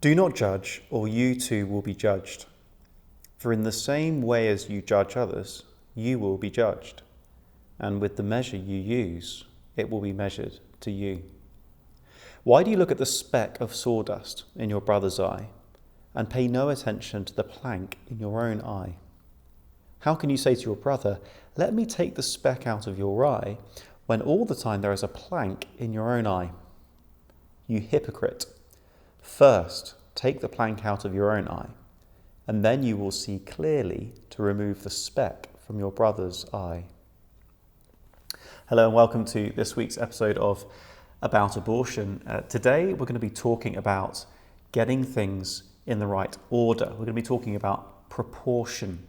Do not judge, or you too will be judged. For in the same way as you judge others, you will be judged. And with the measure you use, it will be measured to you. Why do you look at the speck of sawdust in your brother's eye, and pay no attention to the plank in your own eye? How can you say to your brother, "Let me take the speck out of your eye," when all the time there is a plank in your own eye? You hypocrite! First, take the plank out of your own eye, and then you will see clearly to remove the speck from your brother's eye. Hello and welcome to this week's episode of About Abortion. Today we're going to be talking about getting things in the right order. We're going to be talking about proportion.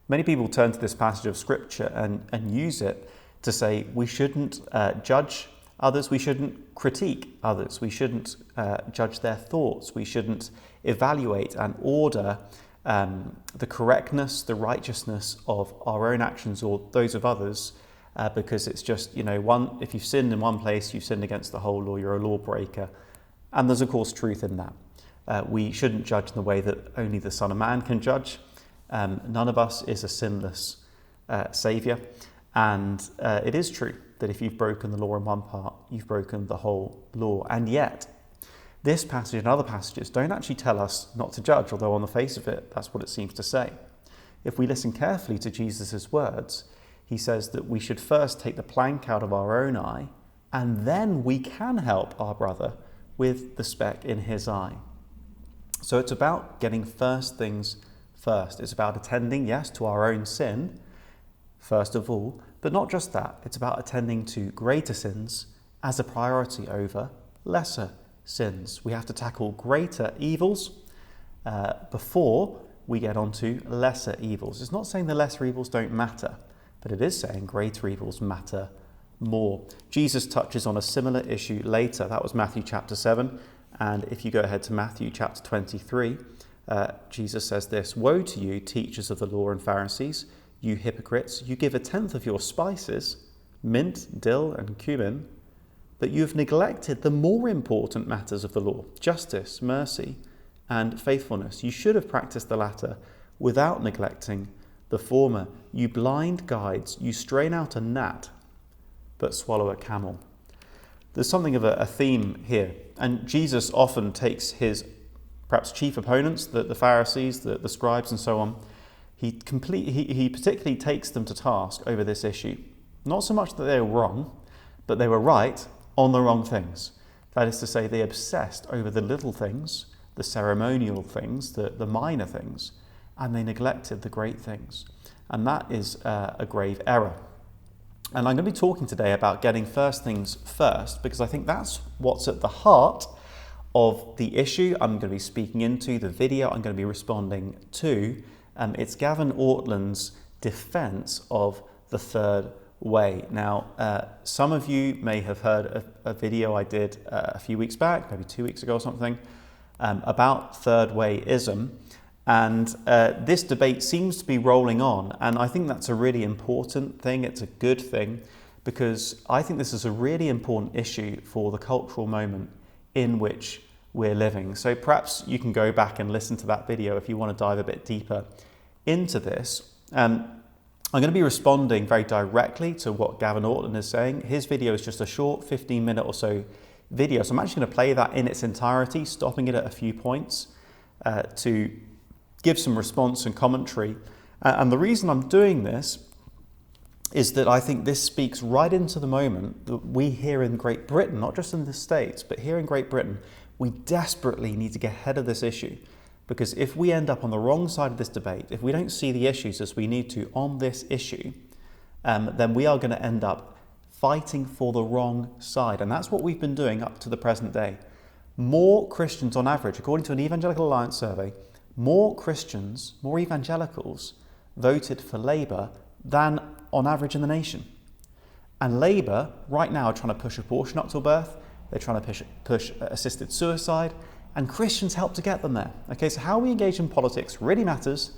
Many people turn to this passage of scripture and use it to say we shouldn't judge others, we shouldn't critique others, we shouldn't judge their thoughts, we shouldn't evaluate and order the correctness, the righteousness of our own actions or those of others, because it's just, if you've sinned in one place, you've sinned against the whole law, you're a lawbreaker. And there's of course truth in that. We shouldn't judge in the way that only the Son of Man can judge. None of us is a sinless saviour. And it is true that if you've broken the law in one part, you've broken the whole law. And yet, this passage and other passages don't actually tell us not to judge, although on the face of it, that's what it seems to say. If we listen carefully to Jesus' words, he says that we should first take the plank out of our own eye, and then we can help our brother with the speck in his eye. So it's about getting first things first. It's about attending, yes, to our own sin, first of all, but not just that. It's about attending to greater sins as a priority over lesser sins. We have to tackle greater evils before we get on to lesser evils. It's not saying the lesser evils don't matter, but it is saying greater evils matter more. Jesus touches on a similar issue later. That was Matthew chapter 7. And if you go ahead to Matthew chapter 23, Jesus says this: "Woe to you, teachers of the law and Pharisees, you hypocrites! You give 1/10 of your spices, mint, dill, and cumin, but you have neglected the more important matters of the law, justice, mercy, and faithfulness. You should have practiced the latter without neglecting the former. You blind guides, you strain out a gnat, but swallow a camel." There's something of a theme here, and Jesus often takes his perhaps chief opponents, the Pharisees, the scribes, and so on. He particularly takes them to task over this issue. Not so much that they were wrong, but they were right on the wrong things. That is to say, they obsessed over the little things, the ceremonial things, the minor things, and they neglected the great things. And that is a grave error. And I'm going to be talking today about getting first things first, because I think that's what's at the heart of the issue I'm going to be speaking into, the video I'm going to be responding to. It's Gavin Ortlund's defense of the third way. Now, some of you may have heard a video I did a few weeks back, maybe 2 weeks ago or something, about third wayism. And this debate seems to be rolling on. And I think that's a really important thing. It's a good thing, because I think this is a really important issue for the cultural moment in which we're living. So perhaps you can go back and listen to that video if you want to dive a bit deeper into this. I'm going to be responding very directly to what Gavin Ortlund is saying. His video is just a short 15-minute or so video. So I'm actually going to play that in its entirety, stopping it at a few points to give some response and commentary. And the reason I'm doing this is that I think this speaks right into the moment that we here in Great Britain, not just in the States, but here in Great Britain, we desperately need to get ahead of this issue. Because if we end up on the wrong side of this debate, if we don't see the issues as we need to on this issue, then we are going to end up fighting for the wrong side. And that's what we've been doing up to the present day. More Christians on average, according to an Evangelical Alliance survey, more Christians, more evangelicals voted for Labour than on average in the nation. And Labour right now are trying to push abortion up till birth. They're trying to push assisted suicide. And Christians help to get them there. Okay, so how we engage in politics really matters.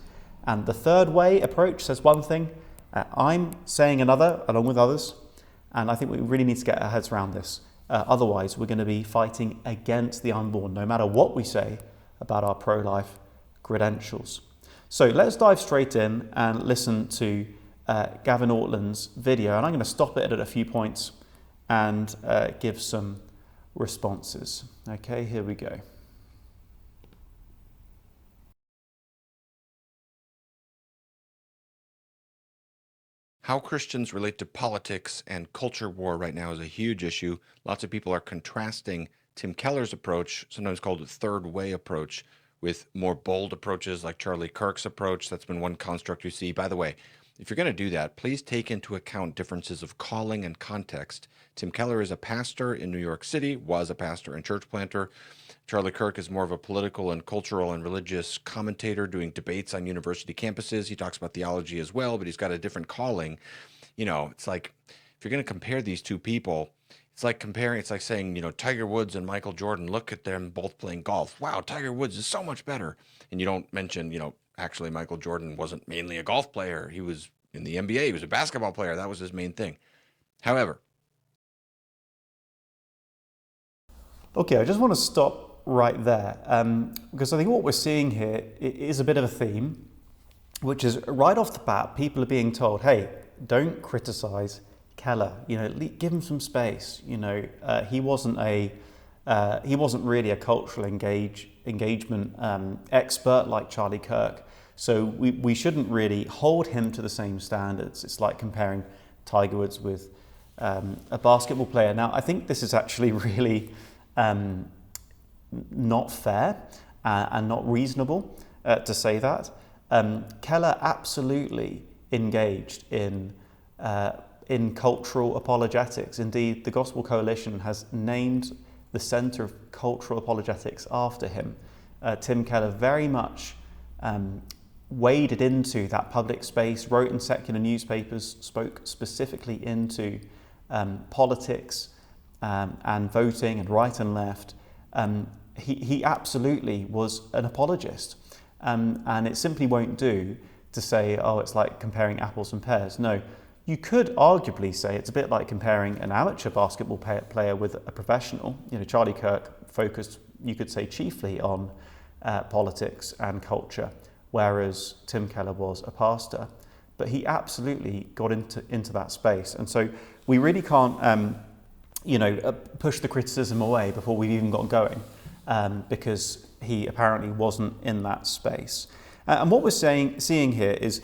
And the third way approach says one thing, I'm saying another, along with others. And I think we really need to get our heads around this. Otherwise, we're going to be fighting against the unborn. No matter what we say, about our pro-life credentials. So let's dive straight in and listen to Gavin Ortlund's video, and I'm going to stop it at a few points and give some responses. Okay, here we go. How Christians relate to politics and culture war right now is a huge issue. Lots of people are contrasting Tim Keller's approach, sometimes called the third way approach, with more bold approaches like Charlie Kirk's approach. That's been one construct you see. By the way, if you're going to do that, please take into account differences of calling and context. Tim Keller is a pastor in New York City, was a pastor and church planter. Charlie Kirk is more of a political and cultural and religious commentator doing debates on university campuses. He talks about theology as well, but he's got a different calling. It's like if you're going to compare these two people, it's like saying, Tiger Woods and Michael Jordan, look at them both playing golf. Wow, Tiger Woods is so much better. And you don't mention, actually Michael Jordan wasn't mainly a golf player. He was in the NBA. He was a basketball player. That was his main thing. However, Okay, I just want to stop right there because I think what we're seeing here is a bit of a theme, which is right off the bat, people are being told, hey, don't criticize Keller, give him some space. He wasn't really a cultural engagement expert like Charlie Kirk. So we shouldn't really hold him to the same standards. It's like comparing Tiger Woods with a basketball player. Now, I think this is actually really not fair and not reasonable to say that. Keller absolutely engaged in cultural apologetics. Indeed, the Gospel Coalition has named the Centre of Cultural Apologetics after him. Tim Keller very much waded into that public space, wrote in secular newspapers, spoke specifically into politics and voting and right and left. He absolutely was an apologist. And it simply won't do to say, oh, it's like comparing apples and pears. No, you could arguably say it's a bit like comparing an amateur basketball player with a professional. Charlie Kirk focused, you could say, chiefly on politics and culture, whereas Tim Keller was a pastor. But he absolutely got into that space. And so we really can't push the criticism away before we've even got going, because he apparently wasn't in that space. And what we're seeing here is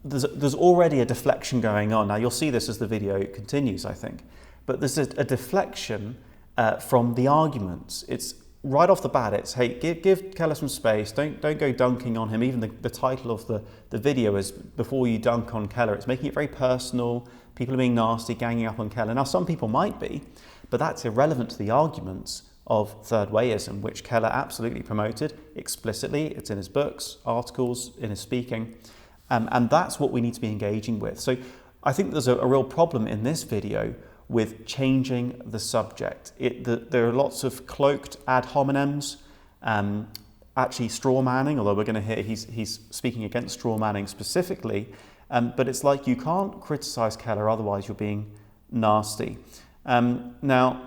there's already a deflection going on. Now, you'll see this as the video continues, I think. But there's a deflection from the arguments. It's right off the bat, it's, hey, give Keller some space. Don't go dunking on him. Even the title of the video is Before You Dunk on Keller. It's making it very personal. People are being nasty, ganging up on Keller. Now, some people might be, but that's irrelevant to the arguments of third wayism, which Keller absolutely promoted explicitly. It's in his books, articles, in his speaking. And that's what we need to be engaging with. So I think there's a real problem in this video with changing the subject. There are lots of cloaked ad hominems, actually straw manning, although we're going to hear he's speaking against straw manning specifically. But it's like you can't criticize Keller, otherwise you're being nasty. Now,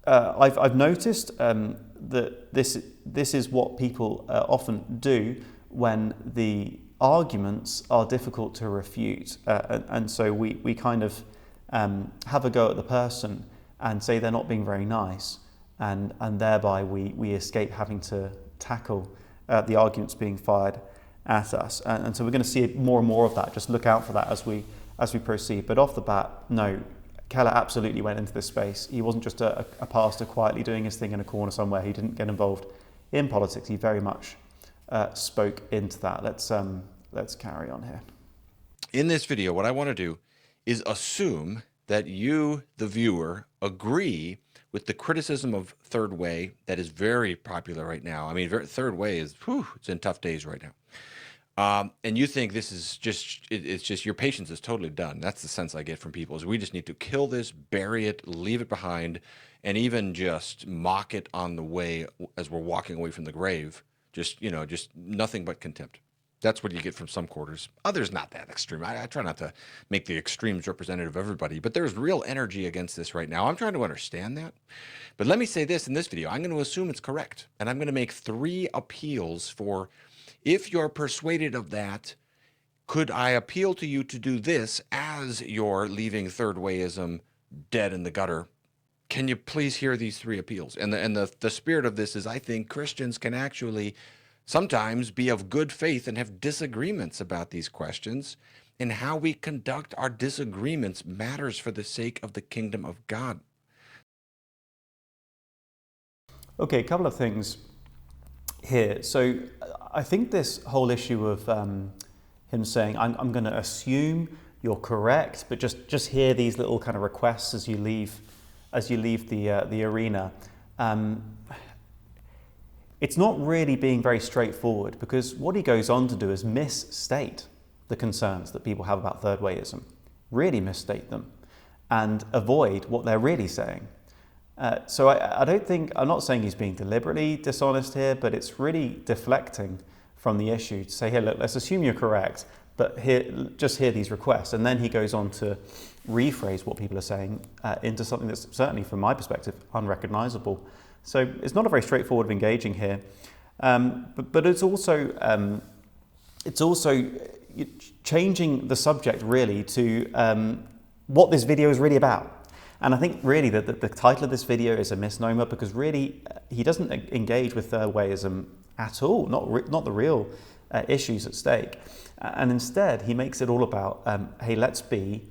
I've noticed that this is what people often do when the arguments are difficult to refute, and so we kind of have a go at the person and say they're not being very nice, and thereby we escape having to tackle the arguments being fired at us, and so we're going to see more and more of that. Just look out for that as we proceed. But off the bat, no, Keller absolutely went into this space. He wasn't just a pastor quietly doing his thing in a corner somewhere. He didn't get involved in politics. He very much spoke into that. Let's carry on here. in this video, what I want to do is assume that you, the viewer, agree with the criticism of third way that is very popular right now. I mean, third way is, it's in tough days right now. And you think this is just, it's just your patience is totally done. That's the sense I get from people, is we just need to kill this, bury it, leave it behind, and even just mock it on the way as we're walking away from the grave. Just, just nothing but contempt. That's what you get from some quarters. Others not that extreme. I try not to make the extremes representative of everybody, but there's real energy against this right now. I'm trying to understand that. But let me say this in this video. I'm going to assume it's correct. And I'm going to make 3 appeals for, if you're persuaded of that, could I appeal to you to do this as you're leaving third wayism dead in the gutter? Can you please hear these 3 appeals? And the spirit of this is, I think Christians can actually sometimes be of good faith and have disagreements about these questions, and how we conduct our disagreements matters for the sake of the kingdom of God. Okay, a couple of things here. So I think this whole issue of him saying, I'm going to assume you're correct, but just hear these little kind of requests as you leave the arena. It's not really being very straightforward, because what he goes on to do is misstate the concerns that people have about third wayism, really misstate them, and avoid what they're really saying. So I don't think, I'm not saying he's being deliberately dishonest here, but it's really deflecting from the issue to say, here, look, let's assume you're correct, but just hear these requests. And then he goes on to rephrase what people are saying into something that's certainly, from my perspective, unrecognizable. So it's not a very straightforward of engaging here, but it's also changing the subject really to what this video is really about. And I think really that the title of this video is a misnomer, because really he doesn't engage with third wayism at all, not the real issues at stake. And instead he makes it all about, hey, let's be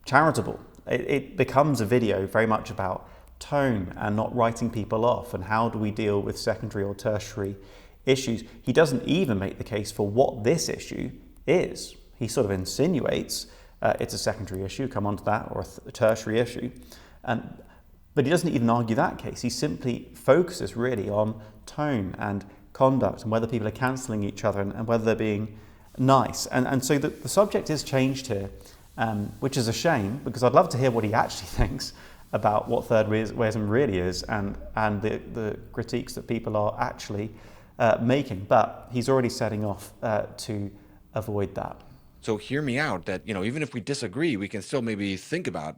charitable. It becomes a video very much about tone and not writing people off, and how do we deal with secondary or tertiary issues. He doesn't even make the case for what this issue is. He sort of insinuates it's a secondary issue, come on to that, or a tertiary issue. But he doesn't even argue that case. He simply focuses really on tone and conduct, and whether people are cancelling each other, and whether they're being nice. And so the subject is changed here, which is a shame, because I'd love to hear what he actually thinks about what third wayism really is, and the critiques that people are actually making. But he's already setting off to avoid that. So hear me out, that, even if we disagree, we can still maybe think about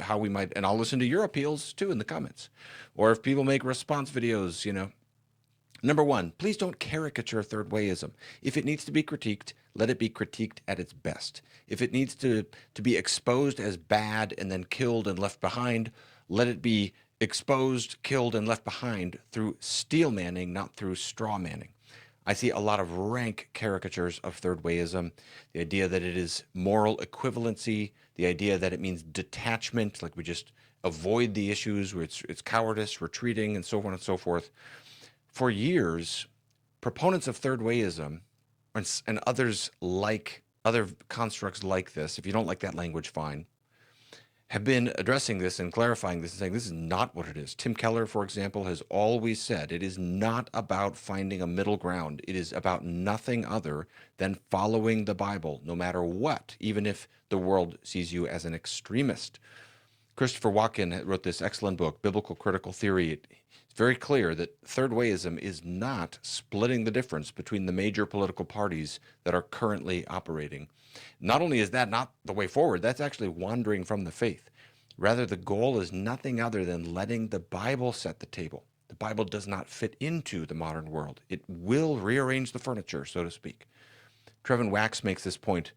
how we might, and I'll listen to your appeals too in the comments. Or if people make response videos, Number 1, please don't caricature third wayism. If it needs to be critiqued, let it be critiqued at its best. If it needs to be exposed as bad and then killed and left behind, let it be exposed, killed, and left behind through steel manning, not through straw manning. I see a lot of rank caricatures of third wayism. The idea that it is moral equivalency, the idea that it means detachment, like we just avoid the issues, where it's cowardice, retreating, and so on and so forth. For years, proponents of third wayism and others like other constructs like this, if you don't like that language, fine, have been addressing this and clarifying this and saying this is not what it is. Tim Keller, for example, has always said it is not about finding a middle ground. It is about nothing other than following the Bible, no matter what, even if the world sees you as an extremist. Christopher Watkin wrote this excellent book, Biblical Critical Theory. It's very clear that third wayism is not splitting the difference between the major political parties that are currently operating. Not only is that not the way forward, that's actually wandering from the faith. Rather, the goal is nothing other than letting the Bible set the table. The Bible does not fit into the modern world. It will rearrange the furniture, so to speak. Trevin Wax makes this point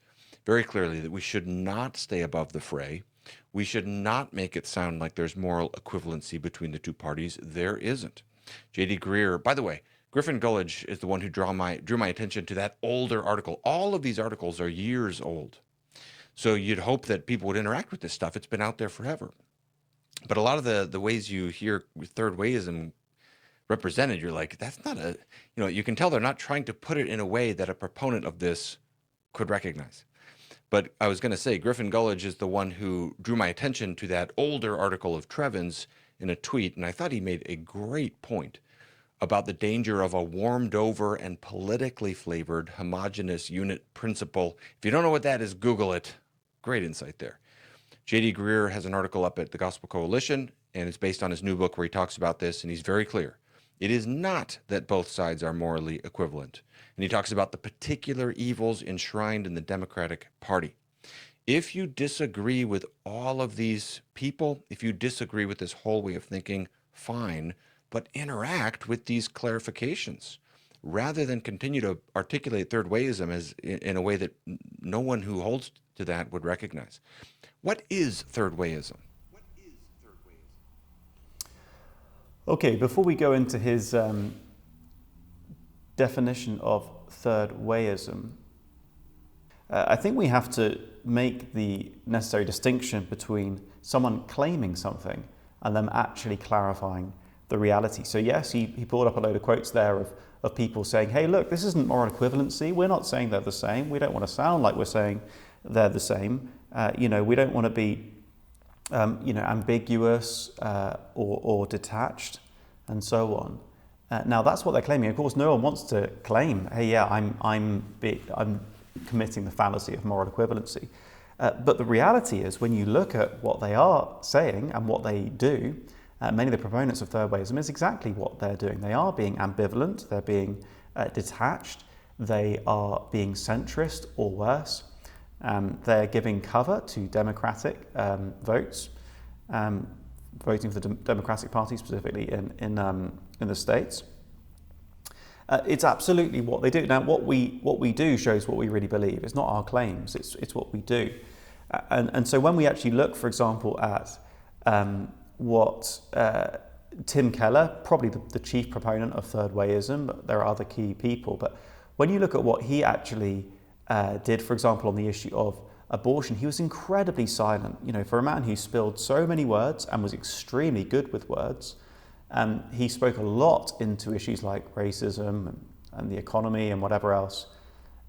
very clearly, that we should not stay above the fray. We should not make it sound like there's moral equivalency between the two parties. There isn't. J.D. Greer, by the way, Griffin Gullidge is the one who drew my attention to that older article. All of these articles are years old. So you'd hope that people would interact with this stuff. It's been out there forever. But a lot of the ways you hear third wayism represented, you're like, that's not a, you can tell they're not trying to put it in a way that a proponent of this could recognize. But I was going to say, Griffin Gullidge is the one who drew my attention to that older article of Trevin's in a tweet, and I thought he made a great point about the danger of a warmed over and politically flavored homogeneous unit principle. If you don't know what that is, Google it. Great insight there. J.D. Greer has an article up at the Gospel Coalition, and it's based on his new book where he talks about this, and he's very clear. It is not that both sides are morally equivalent. And he talks about the particular evils enshrined in the Democratic Party. If you disagree with all of these people, if you disagree with this whole way of thinking, fine, but interact with these clarifications rather than continue to articulate third wayism as in a way that no one who holds to that would recognize. What is third wayism? Okay, before we go into his definition of third wayism, I think we have to make the necessary distinction between someone claiming something and them actually clarifying the reality. So yes, he pulled up a load of quotes there of people saying, hey, look, this isn't moral equivalency. We're not saying they're the same. We don't want to sound like we're saying they're the same. We don't want to be ambiguous or detached and so on. Now that's what they're claiming. Of course, no one wants to claim, hey, yeah, I'm committing the fallacy of moral equivalency. But the reality is, when you look at what they are saying and what they do, many of the proponents of third wayism is exactly what they're doing. They are being ambivalent, they're being detached, they are being centrist or worse. They're giving cover to Democratic votes, voting for the Democratic Party specifically in the States. It's absolutely what they do. Now, what we do shows what we really believe. It's not our claims, it's what we do. And so when we actually look, for example, at what Tim Keller, probably the chief proponent of third wayism, but there are other key people, but when you look at what he actually did, for example, on the issue of abortion, he was incredibly silent. For a man who spilled so many words and was extremely good with words, he spoke a lot into issues like racism and the economy and whatever else.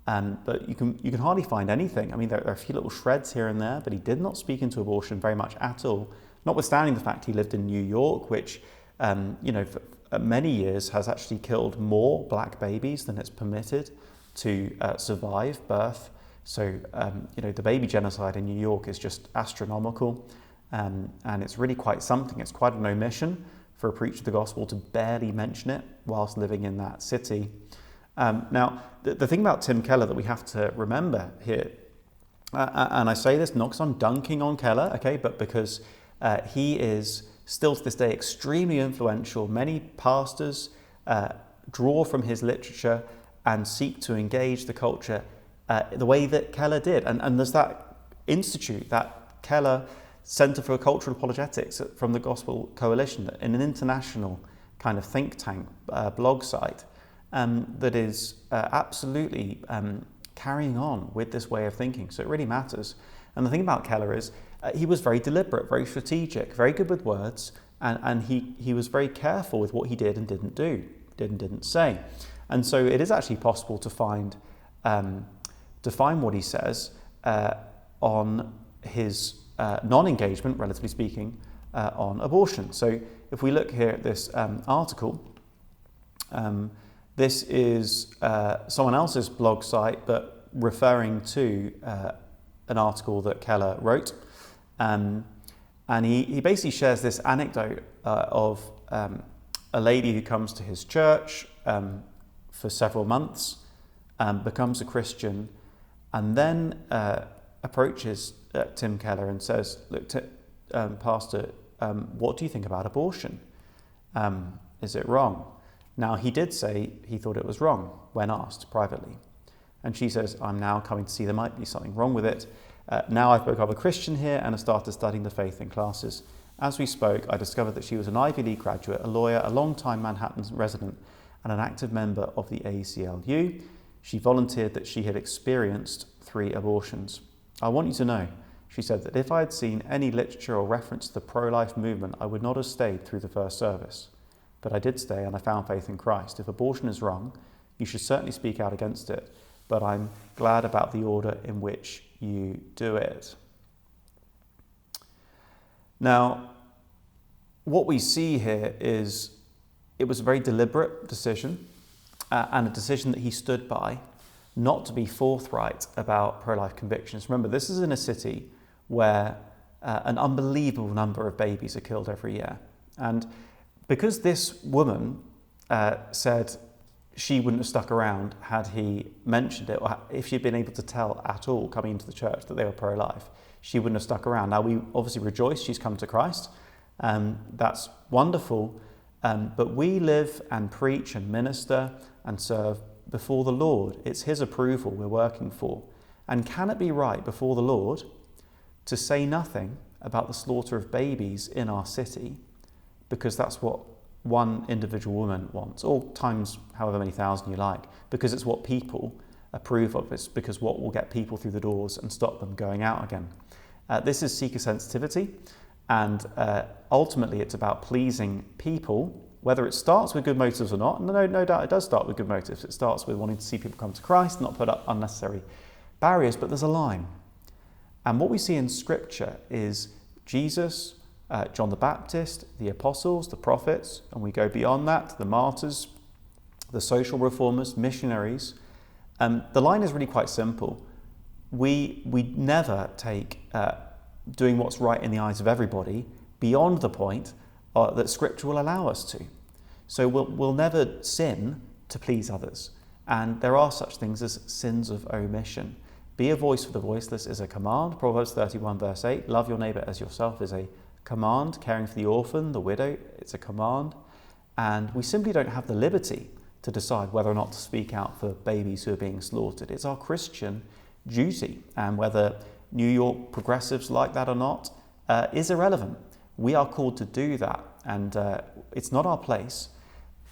But you can hardly find anything. I mean, there are a few little shreds here and there, but he did not speak into abortion very much at all, notwithstanding the fact he lived in New York, which, for many years has actually killed more black babies than it's permitted to survive birth. So, the baby genocide in New York is just astronomical, and it's really quite something. It's quite an omission for a preacher of the gospel to barely mention it whilst living in that city. Now, the thing about Tim Keller that we have to remember here, and I say this not because I'm dunking on Keller, okay, but because he is still to this day extremely influential. Many pastors draw from his literature and seek to engage the culture the way that Keller did. And there's that institute, that Keller Center for Cultural Apologetics from the Gospel Coalition, an international kind of think tank blog site that is absolutely carrying on with this way of thinking. So it really matters. And the thing about Keller is he was very deliberate, very strategic, very good with words, and he was very careful with what he did and didn't do, didn't say. And so it is actually possible to find what he says on his non-engagement, relatively speaking, on abortion. So if we look here at this article, this is someone else's blog site, but referring to an article that Keller wrote. And he basically shares this anecdote of a lady who comes to his church for several months, becomes a Christian, and then approaches Tim Keller and says, look, Pastor, what do you think about abortion? Is it wrong? Now, he did say he thought it was wrong when asked privately. And she says, I'm now coming to see there might be something wrong with it. Now I've become a Christian here and have started studying the faith in classes. As we spoke, I discovered that she was an Ivy League graduate, a lawyer, a long-time Manhattan resident, and an active member of the ACLU. She volunteered that she had experienced 3 abortions. I want you to know, she said, that if I had seen any literature or reference to the pro-life movement, I would not have stayed through the first service. But I did stay and I found faith in Christ. If abortion is wrong, you should certainly speak out against it. But I'm glad about the order in which you do it. Now, what we see here is it was a very deliberate decision and a decision that he stood by, not to be forthright about pro-life convictions. Remember, this is in a city where an unbelievable number of babies are killed every year. And because this woman said she wouldn't have stuck around had he mentioned it, or if she'd been able to tell at all coming into the church that they were pro-life, she wouldn't have stuck around. Now, we obviously rejoice she's come to Christ. That's wonderful. But we live and preach and minister and serve before the Lord. It's his approval we're working for. And can it be right before the Lord to say nothing about the slaughter of babies in our city because that's what one individual woman wants, or times however many thousand you like, because it's what people approve of, it's because what will get people through the doors and stop them going out again. This is seeker sensitivity, and ultimately it's about pleasing people, whether it starts with good motives or not. No doubt it does start with good motives. It starts with wanting to see people come to Christ, not put up unnecessary barriers, but there's a line. And what we see in Scripture is Jesus, John the Baptist, the apostles, the prophets, and we go beyond that, the martyrs, the social reformers, missionaries. The line is really quite simple. We never take doing what's right in the eyes of everybody beyond the point that Scripture will allow us to. So we'll never sin to please others. And there are such things as sins of omission. Be a voice for the voiceless is a command. Proverbs 31 verse 8, love your neighbour as yourself is a command. Caring for the orphan, the widow, it's a command. And we simply don't have the liberty to decide whether or not to speak out for babies who are being slaughtered. It's our Christian duty. And whether New York progressives like that or not is irrelevant. We are called to do that. And it's not our place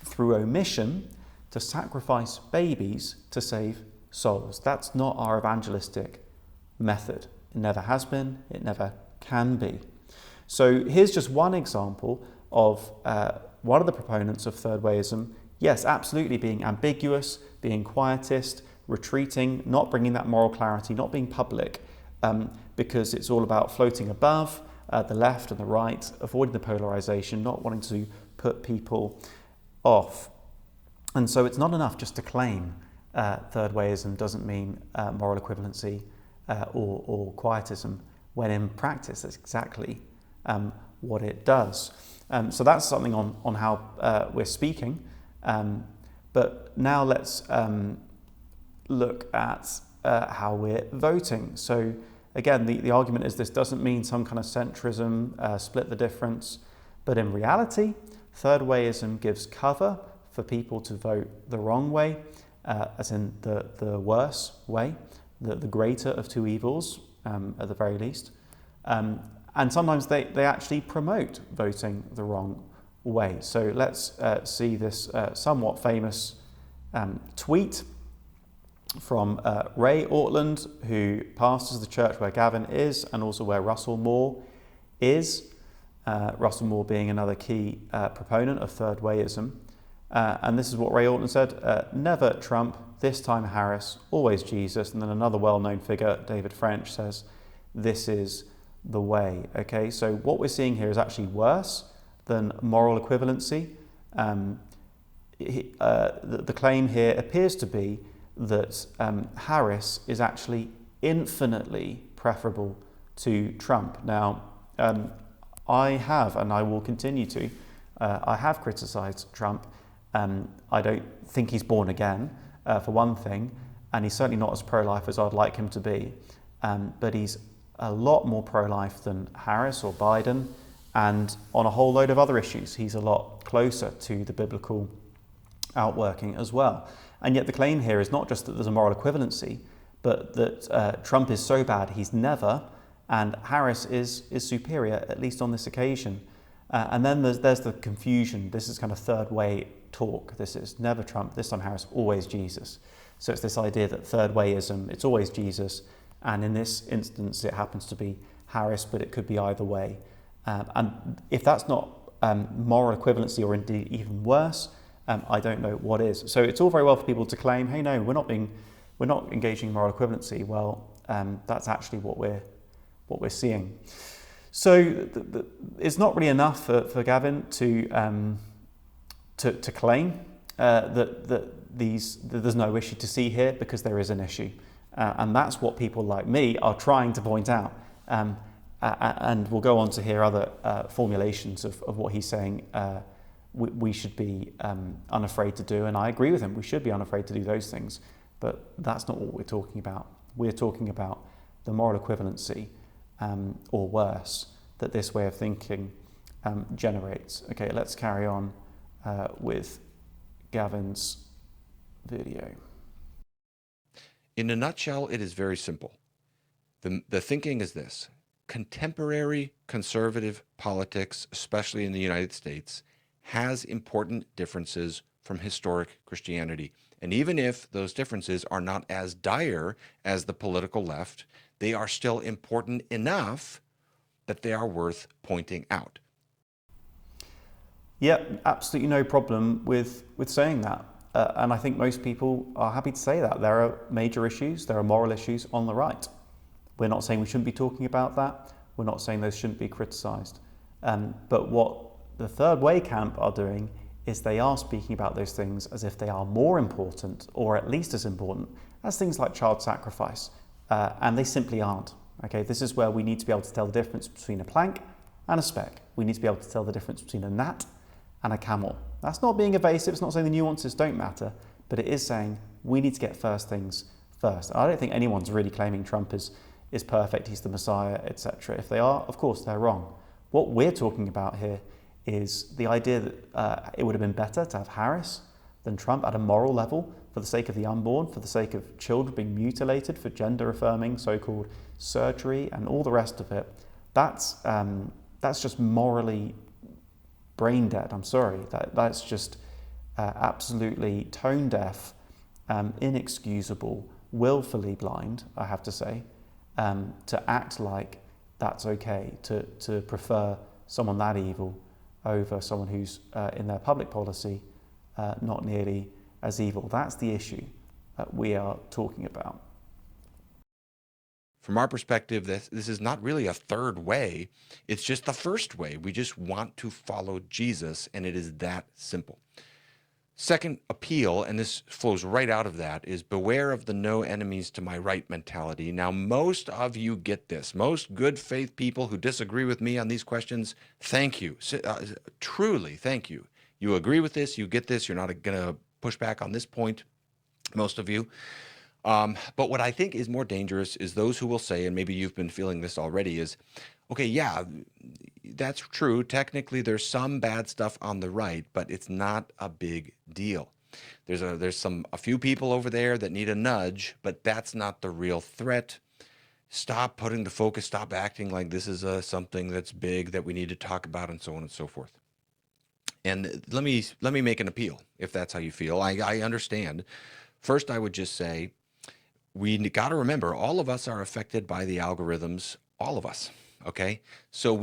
through omission to sacrifice babies to save souls. That's not our evangelistic method. It never has been, it never can be. So here's just one example of one of the proponents of third wayism, yes, absolutely being ambiguous, being quietist, retreating, not bringing that moral clarity, not being public, because it's all about floating above the left and the right, avoiding the polarization, not wanting to put people off. And so it's not enough just to claim third wayism doesn't mean moral equivalency or quietism, when in practice that's exactly what it does. So that's something on how we're speaking. But now let's look at how we're voting. So again, the argument is this doesn't mean some kind of centrism, split the difference. But in reality, third wayism gives cover for people to vote the wrong way, as in the worse way, the greater of two evils, at the very least. And sometimes they actually promote voting the wrong way. So let's see this somewhat famous tweet from Ray Ortlund, who pastors the church where Gavin is and also where Russell Moore is. Russell Moore being another key proponent of third wayism. And this is what Ray Ortlund said, never Trump, this time Harris, always Jesus. And then another well-known figure, David French, says, this is the way. Okay, so what we're seeing here is actually worse than moral equivalency. The claim here appears to be that Harris is actually infinitely preferable to Trump. Now, I have, and I will continue to, I have criticised Trump. I don't think he's born again, for one thing, and he's certainly not as pro-life as I'd like him to be. But he's a lot more pro-life than Harris or Biden, and on a whole load of other issues, he's a lot closer to the biblical outworking as well. And yet the claim here is not just that there's a moral equivalency, but that Trump is so bad he's never, and Harris is superior, at least on this occasion. And then there's the confusion. This is kind of third way talk. This is never Trump, this time Harris, always Jesus. So it's this idea that third wayism, it's always Jesus, and in this instance it happens to be Harris, but it could be either way. And if that's not moral equivalency, or indeed even worse, I don't know what is. So it's all very well for people to claim, hey, no, we're not engaging in moral equivalency. Well, that's actually what we're seeing. So it's not really enough for Gavin to claim that there's no issue to see here, because there is an issue. And that's what people like me are trying to point out. And we'll go on to hear other formulations of what he's saying we should be unafraid to do. And I agree with him, we should be unafraid to do those things. But that's not what we're talking about. We're talking about the moral equivalency, or worse, that this way of thinking generates. Okay, let's carry on with Gavin's video. In a nutshell, it is very simple. The thinking is this: contemporary conservative politics, especially in the United States, has important differences from historic Christianity. And even if those differences are not as dire as the political left, they are still important enough that they are worth pointing out. Yeah, absolutely no problem with saying that. And I think most people are happy to say that. There are major issues, there are moral issues on the right. We're not saying we shouldn't be talking about that. We're not saying those shouldn't be criticised. But what the third way camp are doing is they are speaking about those things as if they are more important, or at least as important, as things like child sacrifice. And they simply aren't. Okay, this is where we need to be able to tell the difference between a plank and a speck. We need to be able to tell the difference between a gnat and a camel. That's not being evasive, it's not saying the nuances don't matter, but it is saying we need to get first things first. I don't think anyone's really claiming Trump is perfect, he's the Messiah, etc. If they are, of course, they're wrong. What we're talking about here is the idea that it would have been better to have Harris than Trump at a moral level, for the sake of the unborn, for the sake of children being mutilated, for gender-affirming so-called surgery and all the rest of it. That's just morally brain dead. I'm sorry. That's just absolutely tone deaf, inexcusable, willfully blind, I have to say, to act like that's okay, to prefer someone that evil over someone who's in their public policy not nearly as evil. That's the issue that we are talking about. From our perspective, this is not really a third way. It's just the first way. We just want to follow Jesus, and it is that simple. Second appeal, and this flows right out of that, is beware of the no enemies to my right mentality. Now, most of you get this. Most good faith people who disagree with me on these questions, thank you. Truly, thank you. You agree with this, you get this, you're not going to push back on this point, most of you. But what I think is more dangerous is those who will say, and maybe you've been feeling this already, is, okay, yeah, that's true. Technically, there's some bad stuff on the right, but it's not a big deal. There's a few people over there that need a nudge, but that's not the real threat. Stop putting the focus, stop acting like this is something that's big that we need to talk about, and so on and so forth. And let me make an appeal, if that's how you feel. I understand. First, I would just say, we got to remember, all of us are affected by the algorithms, all of us, okay? So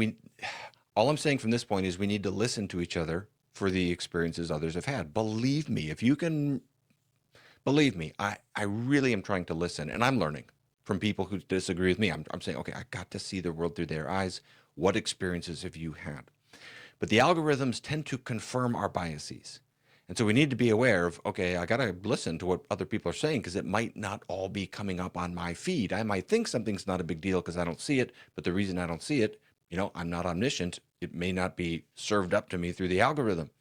all I'm saying from this point is we need to listen to each other for the experiences others have had. Believe me, if you can, believe me, I really am trying to listen, and I'm learning from people who disagree with me. I'm saying, okay, I got to see the world through their eyes. What experiences have you had? But the algorithms tend to confirm our biases. And so we need to be aware of, okay, I got to listen to what other people are saying, because it might not all be coming up on my feed. I might think something's not a big deal because I don't see it, but the reason I don't see it, I'm not omniscient. It may not be served up to me through the algorithm.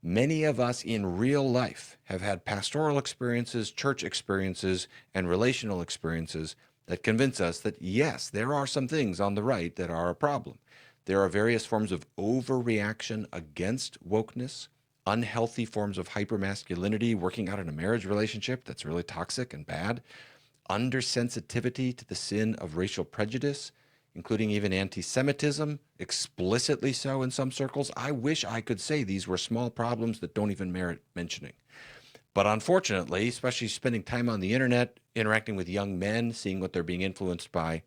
Many of us in real life have had pastoral experiences, church experiences, and relational experiences that convince us that, yes, there are some things on the right that are a problem. There are various forms of overreaction against wokeness, unhealthy forms of hypermasculinity working out in a marriage relationship that's really toxic and bad, undersensitivity to the sin of racial prejudice, including even anti-Semitism, explicitly so in some circles. I wish I could say these were small problems that don't even merit mentioning. But unfortunately, especially spending time on the internet, interacting with young men, seeing what they're being influenced by,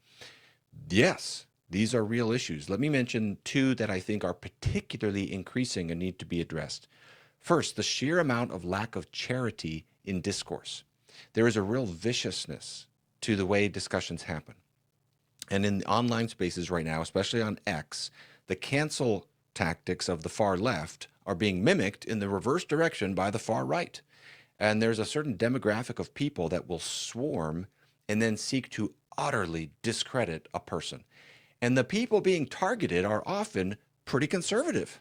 yes, these are real issues. Let me mention two that I think are particularly increasing and need to be addressed. First, the sheer amount of lack of charity in discourse. There is a real viciousness to the way discussions happen. And in online spaces right now, especially on X, the cancel tactics of the far left are being mimicked in the reverse direction by the far right. And there's a certain demographic of people that will swarm and then seek to utterly discredit a person. And the people being targeted are often pretty conservative.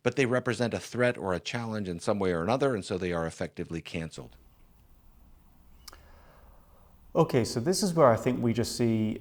but they represent a threat or a challenge in some way or another, and so they are effectively canceled. Okay, so this is where I think we just see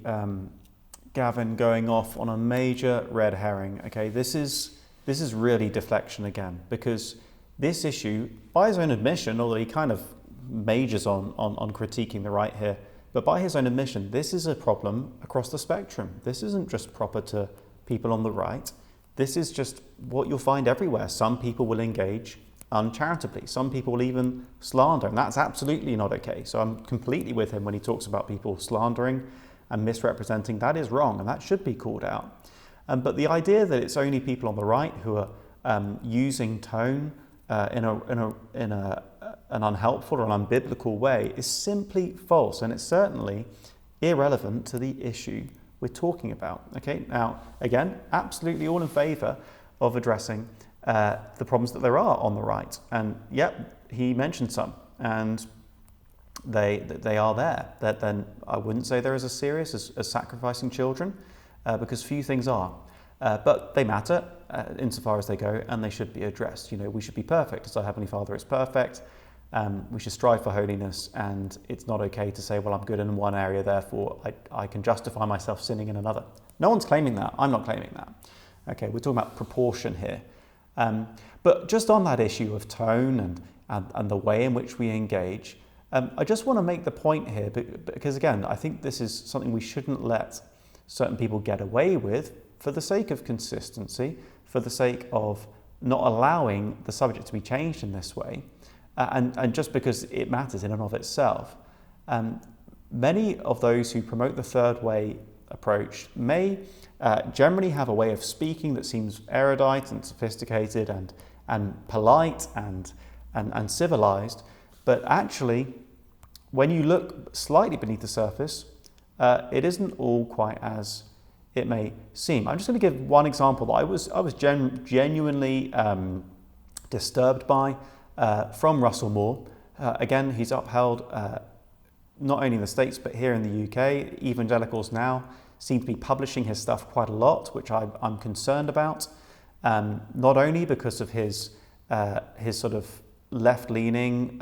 Gavin going off on a major red herring. Okay, this is really deflection again, because this issue, by his own admission, although he kind of majors on critiquing the right here, but by his own admission, this is a problem across the spectrum. This isn't just proper to people on the right. This is just what you'll find everywhere. Some people will engage uncharitably. Some people will even slander, and that's absolutely not okay. So I'm completely with him when he talks about people slandering and misrepresenting. That is wrong, and that should be called out. But the idea that it's only people on the right who are using tone in an unhelpful or an unbiblical way is simply false, and it's certainly irrelevant to the issue we're talking about. Okay, now again, absolutely all in favour of addressing the problems that there are on the right, and yep, he mentioned some, and they are there. That then I wouldn't say they're as serious as sacrificing children, because few things are, but they matter insofar as they go, and they should be addressed. You know, we should be perfect as our Heavenly Father is perfect. We should strive for holiness, and it's not okay to say, well, I'm good in one area, therefore I can justify myself sinning in another. No one's claiming that. I'm not claiming that. Okay, we're talking about proportion here. But just on that issue of tone and the way in which we engage, I just want to make the point here, because again, I think this is something we shouldn't let certain people get away with for the sake of consistency, for the sake of not allowing the subject to be changed in this way. And just because it matters in and of itself. Many of those who promote the third way approach may generally have a way of speaking that seems erudite and sophisticated and polite and civilized, but actually, when you look slightly beneath the surface, it isn't all quite as it may seem. I'm just going to give one example that I was genuinely disturbed by. From Russell Moore. Again, he's upheld not only in the States but here in the UK. Evangelicals now seem to be publishing his stuff quite a lot, which I'm concerned about, not only because of his sort of left-leaning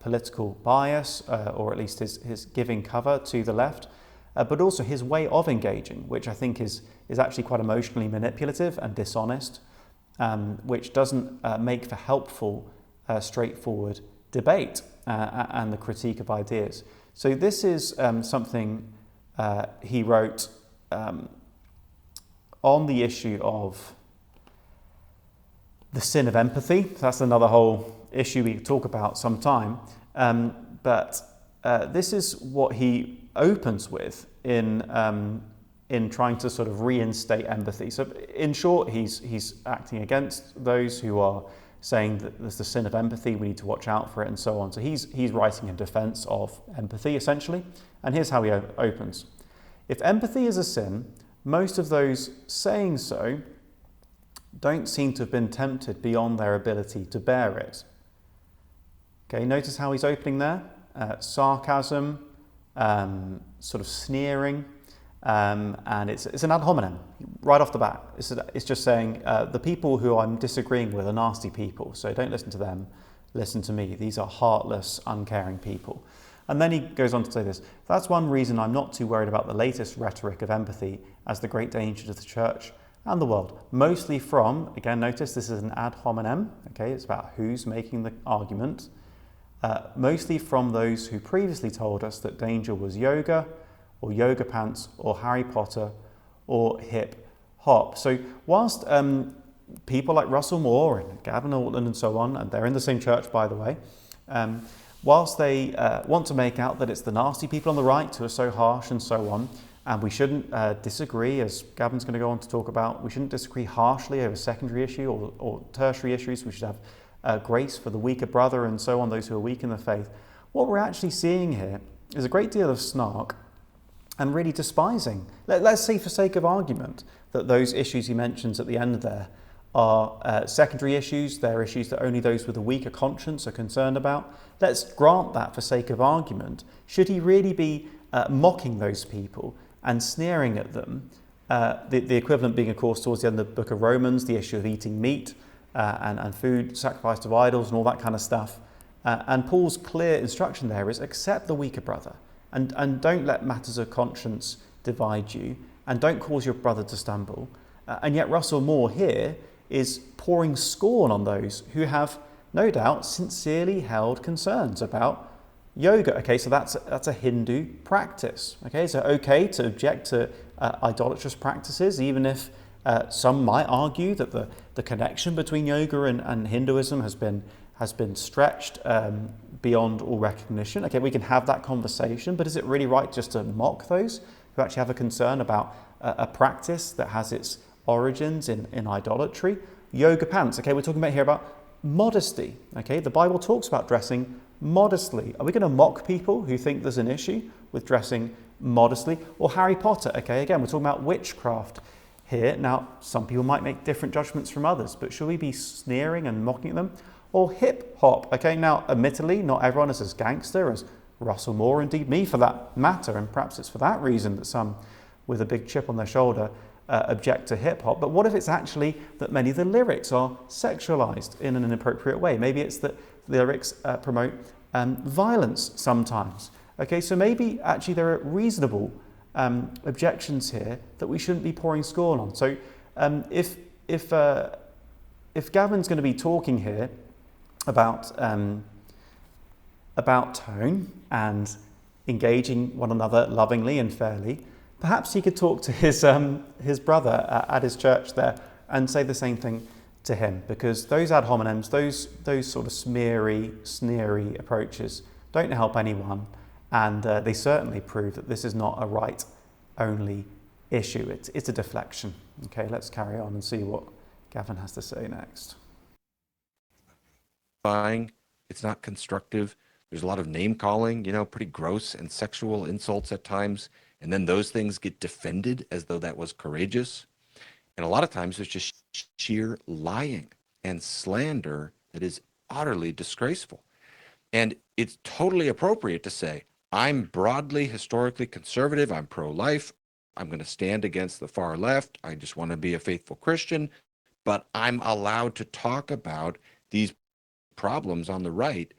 political bias, or at least his giving cover to the left, but also his way of engaging, which I think is actually quite emotionally manipulative and dishonest, which doesn't make for helpful straightforward debate and the critique of ideas. So this is something he wrote on the issue of the sin of empathy. That's another whole issue we could talk about sometime. But this is what he opens with in trying to sort of reinstate empathy. So in short, he's acting against those who are saying that there's the sin of empathy, we need to watch out for it, and so on. So he's writing in defense of empathy, essentially. And here's how he opens. If empathy is a sin, most of those saying so don't seem to have been tempted beyond their ability to bear it. Okay, notice how he's opening there. Sarcasm, sort of sneering, and it's an ad hominem right off the bat. It's just saying the people who I'm disagreeing with are nasty people, so don't listen to them, listen to me. These are heartless, uncaring people. And then he goes on to say this: that's one reason I'm not too worried about the latest rhetoric of empathy as the great danger to the church and the world. Mostly from, again, notice this is an ad hominem, okay, it's about who's making the argument. Mostly from those who previously told us that danger was yoga, or yoga pants, or Harry Potter, or hip hop. So whilst people like Russell Moore and Gavin Ortlund and so on, and they're in the same church, by the way, whilst they want to make out that it's the nasty people on the right who are so harsh and so on, and we shouldn't disagree, as Gavin's going to go on to talk about, we shouldn't disagree harshly over secondary issue or tertiary issues. We should have grace for the weaker brother and so on, those who are weak in the faith. What we're actually seeing here is a great deal of snark and really despising. Let's say, for sake of argument, that those issues he mentions at the end there are secondary issues. They're issues that only those with a weaker conscience are concerned about. Let's grant that for sake of argument. Should he really be mocking those people and sneering at them? The equivalent being, of course, towards the end of the book of Romans, the issue of eating meat, and food sacrificed to idols and all that kind of stuff. And Paul's clear instruction there is accept the weaker brother and don't let matters of conscience divide you and don't cause your brother to stumble. And yet Russell Moore here is pouring scorn on those who have no doubt sincerely held concerns about yoga. Okay, so that's a Hindu practice. Okay, so okay to object to idolatrous practices, even if some might argue that the connection between yoga and Hinduism has been stretched beyond all recognition. Okay, we can have that conversation, but is it really right just to mock those who actually have a concern about a practice that has its origins in idolatry? Yoga pants. Okay, we're talking about here about modesty. Okay, the Bible talks about dressing modestly. Are we going to mock people who think there's an issue with dressing modestly? Or Harry Potter. Okay, again, we're talking about witchcraft here. Now, some people might make different judgments from others, but should we be sneering and mocking at them? Or hip hop. Okay, now, admittedly, not everyone is as gangster as Russell Moore, indeed me for that matter, and perhaps it's for that reason that some with a big chip on their shoulder object to hip hop. But what if it's actually that many of the lyrics are sexualized in an inappropriate way? Maybe it's that the lyrics promote violence sometimes. Okay, so maybe actually there are reasonable objections here that we shouldn't be pouring scorn on. So if Gavin's going to be talking here about tone and engaging one another lovingly and fairly, perhaps he could talk to his brother at his church there and say the same thing to him, because those ad hominems, those sort of sneery approaches don't help anyone, and they certainly prove that this is not a right-only issue. It's a deflection. Okay, let's carry on and see what Gavin has to say next. It's not constructive. There's a lot of name calling, pretty gross and sexual insults at times. And then those things get defended as though that was courageous. And a lot of times there's just sheer lying and slander that is utterly disgraceful. And it's totally appropriate to say, I'm broadly historically conservative. I'm pro-life. I'm going to stand against the far left. I just want to be a faithful Christian. But I'm allowed to talk about these problems on the right,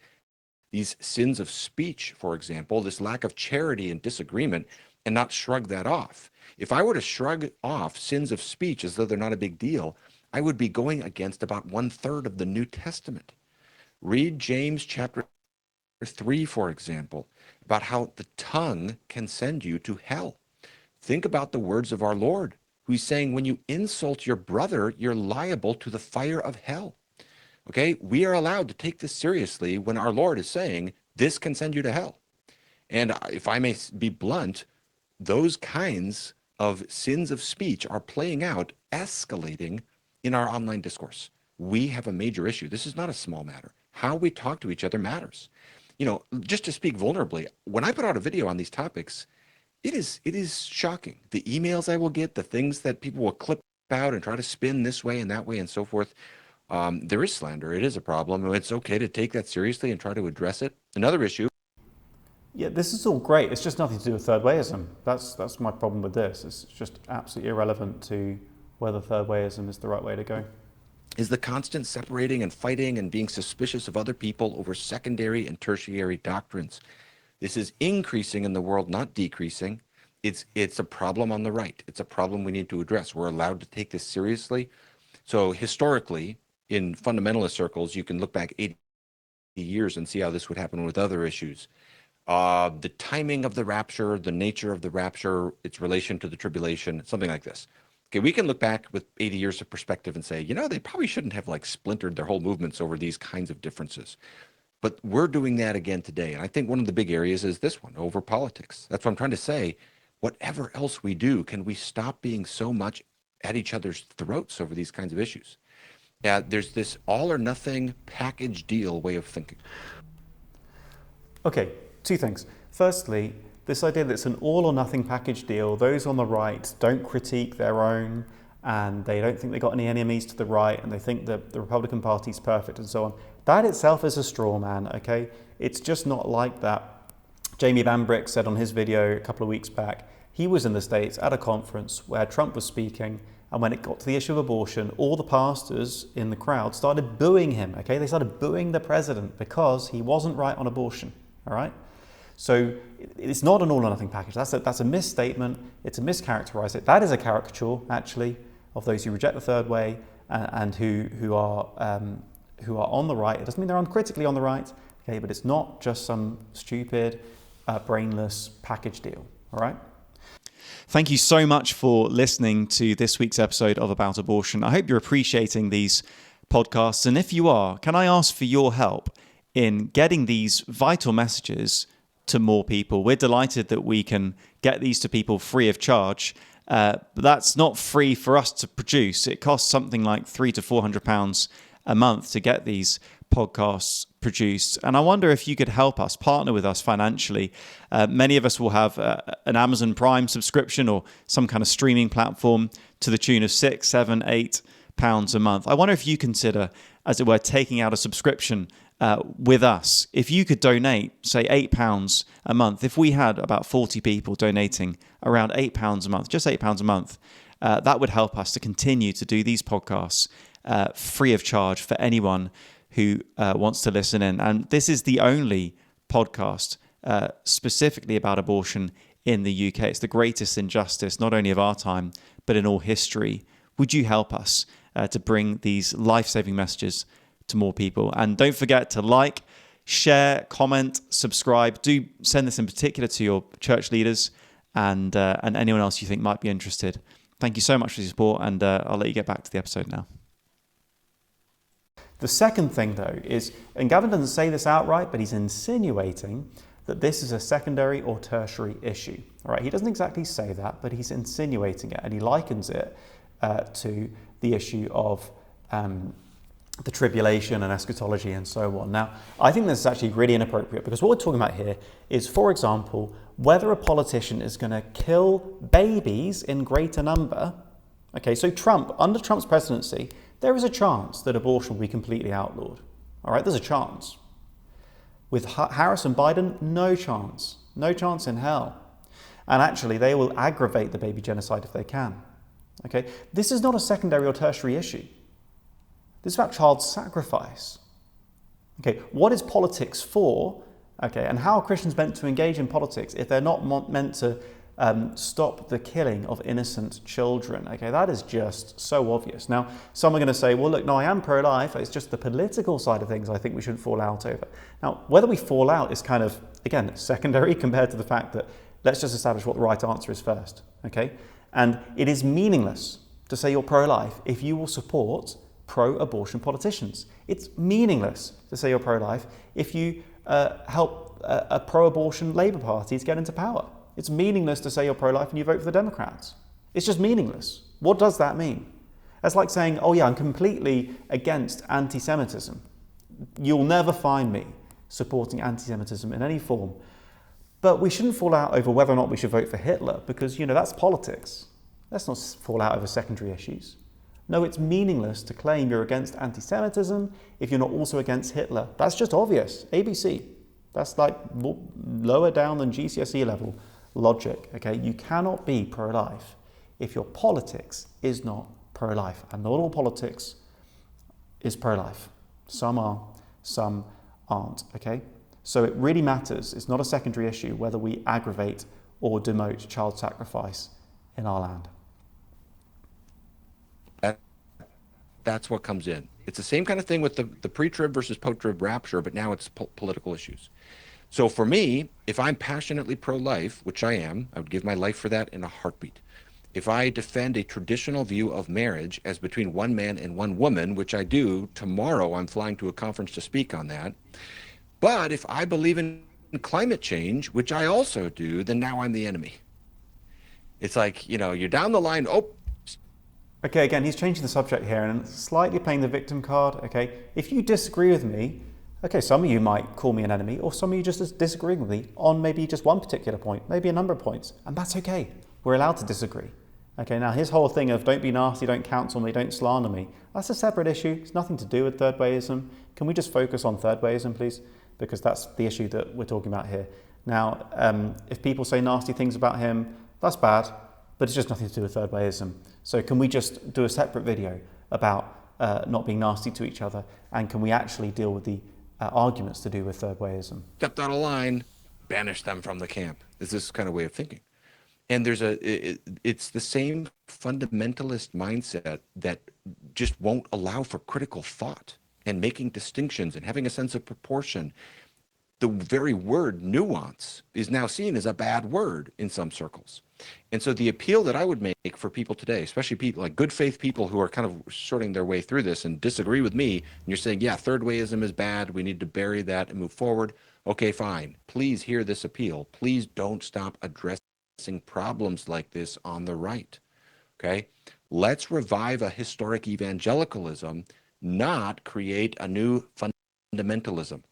these sins of speech, for example, this lack of charity and disagreement, and not shrug that off. If I were to shrug off sins of speech as though they're not a big deal, I would be going against about 1/3 of the New Testament. Read James chapter 3, for example, about how the tongue can send you to hell. Think about the words of our Lord, who's saying when you insult your brother, you're liable to the fire of hell. Okay, we are allowed to take this seriously when our Lord is saying this can send you to hell. And if I may be blunt, those kinds of sins of speech are playing out, escalating in our online discourse. We have a major issue. This is not a small matter. How we talk to each other matters. Just to speak vulnerably, when I put out a video on these topics, it is shocking. The emails I will get, the things that people will clip out and try to spin this way and that way and so forth. There is slander. It is a problem. It's okay to take that seriously and try to address it. Another issue. Yeah, this is all great. It's just nothing to do with third wayism. That's my problem with this. It's just absolutely irrelevant to whether third wayism is the right way to go. Is the constant separating and fighting and being suspicious of other people over secondary and tertiary doctrines. This is increasing in the world, not decreasing. It's a problem on the right. It's a problem we need to address. We're allowed to take this seriously. So historically, in fundamentalist circles, you can look back 80 years and see how this would happen with other issues. The timing of the rapture, the nature of the rapture, its relation to the tribulation, something like this. Okay, we can look back with 80 years of perspective and say, they probably shouldn't have splintered their whole movements over these kinds of differences. But we're doing that again today. And I think one of the big areas is this one, over politics. That's what I'm trying to say. Whatever else we do, can we stop being so much at each other's throats over these kinds of issues? Yeah, there's this all or nothing package deal way of thinking. Okay, two things. Firstly, this idea that it's an all or nothing package deal, those on the right don't critique their own, and they don't think they got any enemies to the right, and they think that the Republican Party is perfect and so on. That itself is a straw man, okay? It's just not like that. Jamie Bambrick said on his video a couple of weeks back, he was in the States at a conference where Trump was speaking, And when it got to the issue of abortion, all the pastors in the crowd started booing him, okay? They started booing the president because he wasn't right on abortion, all right? So it's not an all or nothing package. That's a misstatement. It's a mischaracterization. That is a caricature, actually, of those who reject the third way and who are on the right. It doesn't mean they're uncritically on the right, okay? But it's not just some stupid, brainless package deal, all right? Thank you so much for listening to this week's episode of About Abortion. I hope you're appreciating these podcasts. And if you are, can I ask for your help in getting these vital messages to more people? We're delighted that we can get these to people free of charge. But that's not free for us to produce. It costs something like £300 to £400 a month to get these podcasts produced. And I wonder if you could help us, partner with us financially. Many of us will have an Amazon Prime subscription or some kind of streaming platform to the tune of £6, £7, £8 a month. I wonder if you consider, as it were, taking out a subscription with us. If you could donate, say £8 a month, if we had about 40 people donating around £8 a month, just £8 a month, that would help us to continue to do these podcasts free of charge for anyone who wants to listen in. And this is the only podcast specifically about abortion in the UK. It's the greatest injustice, not only of our time, but in all history. Would you help us to bring these life-saving messages to more people? And don't forget to like, share, comment, subscribe. Do send this in particular to your church leaders and anyone else you think might be interested. Thank you so much for your support, and I'll let you get back to the episode now. The second thing, though, is, and Gavin doesn't say this outright, but he's insinuating that this is a secondary or tertiary issue. All right, he doesn't exactly say that, but he's insinuating it, and he likens it to the issue of the tribulation and eschatology and so on. Now, I think this is actually really inappropriate, because what we're talking about here is, for example, whether a politician is going to kill babies in greater number. Okay, so under Trump's presidency, there is a chance that abortion will be completely outlawed. All right, there's a chance. With Harris and Biden, no chance. No chance in hell. And actually, they will aggravate the baby genocide if they can. Okay, this is not a secondary or tertiary issue. This is about child sacrifice. Okay, what is politics for? Okay, and how are Christians meant to engage in politics if they're not meant to stop the killing of innocent children? Okay, that is just so obvious. Now, some are going to say, well, look, no, I am pro-life. It's just the political side of things I think we shouldn't fall out over. Now, whether we fall out is kind of, again, secondary compared to the fact that let's just establish what the right answer is first. Okay, and it is meaningless to say you're pro-life if you will support pro-abortion politicians. It's meaningless to say you're pro-life if you help a pro-abortion Labour Party to get into power. It's meaningless to say you're pro-life and you vote for the Democrats. It's just meaningless. What does that mean? That's like saying, oh yeah, I'm completely against anti-Semitism. You'll never find me supporting anti-Semitism in any form. But we shouldn't fall out over whether or not we should vote for Hitler, because, that's politics. Let's not fall out over secondary issues. No, it's meaningless to claim you're against anti-Semitism if you're not also against Hitler. That's just obvious. ABC. That's like lower down than GCSE level logic. Okay, you cannot be pro-life if your politics is not pro-life, and not all politics is pro-life. Some are, some aren't. Okay, so it really matters. It's not a secondary issue whether we aggravate or demote child sacrifice in our land. That's what comes in. It's the same kind of thing with the pre-trib versus post-trib rapture, but now it's political issues. So for me, if I'm passionately pro-life, which I am, I would give my life for that in a heartbeat. If I defend a traditional view of marriage as between one man and one woman, which I do, tomorrow I'm flying to a conference to speak on that. But if I believe in climate change, which I also do, then now I'm the enemy. It's like, you're down the line, Okay, again, he's changing the subject here and slightly playing the victim card. Okay, if you disagree with me, okay, some of you might call me an enemy, or some of you just disagree with me on maybe just one particular point, maybe a number of points, and that's okay. We're allowed to disagree. Okay, now his whole thing of don't be nasty, don't counsel me, don't slander me, that's a separate issue. It's nothing to do with third wayism. Can we just focus on third wayism, please? Because that's the issue that we're talking about here. Now, if people say nasty things about him, that's bad. but it's just nothing to do with third wayism. So can we just do a separate video about not being nasty to each other, and can we actually deal with the arguments to do with third wayism? Stepped out of line, banish them from the camp. Is this kind of way of thinking? And it's the same fundamentalist mindset that just won't allow for critical thought and making distinctions and having a sense of proportion. The very word nuance is now seen as a bad word in some circles. And so the appeal that I would make for people today, especially people like good faith people who are kind of sorting their way through this and disagree with me, and you're saying, yeah, third wayism is bad, we need to bury that and move forward. Okay, fine. Please hear this appeal. Please don't stop addressing problems like this on the right. Okay? Let's revive a historic evangelicalism, not create a new fundamentalism.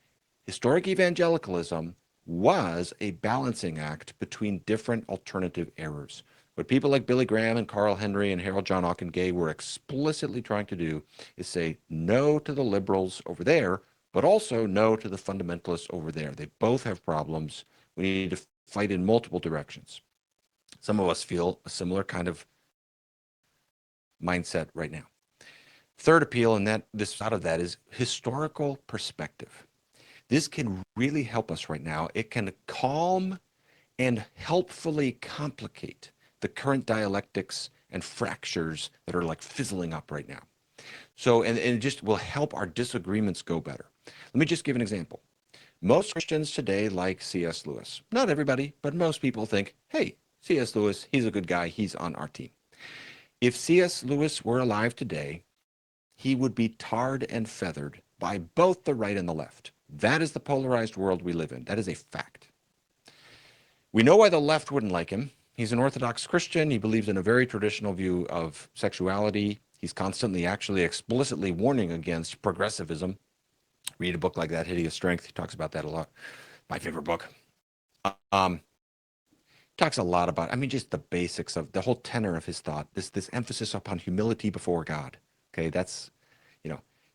Historic evangelicalism was a balancing act between different alternative errors. What people like Billy Graham and Carl Henry and Harold John Ockenga were explicitly trying to do is say no to the liberals over there, but also no to the fundamentalists over there. They both have problems. We need to fight in multiple directions. Some of us feel a similar kind of mindset right now. Third appeal, and that this out of that, is historical perspective. This can really help us right now. It can calm and helpfully complicate the current dialectics and fractures that are like fizzling up right now. So, and it just will help our disagreements go better. Let me just give an example. Most Christians today like C.S. Lewis. Not everybody, but most people think, hey, C.S. Lewis, he's a good guy. He's on our team. If C.S. Lewis were alive today, he would be tarred and feathered by both the right and the left. That is the polarized world we live in. That is a fact. We know why the left wouldn't like him. He's an Orthodox Christian. He believes in a very traditional view of sexuality. He's constantly, actually explicitly warning against progressivism. Read a book like that, Hideous Strength. He talks about that a lot. My favorite book. Talks a lot about, I mean, just the basics of the whole tenor of his thought, this emphasis upon humility before God. Okay, that's,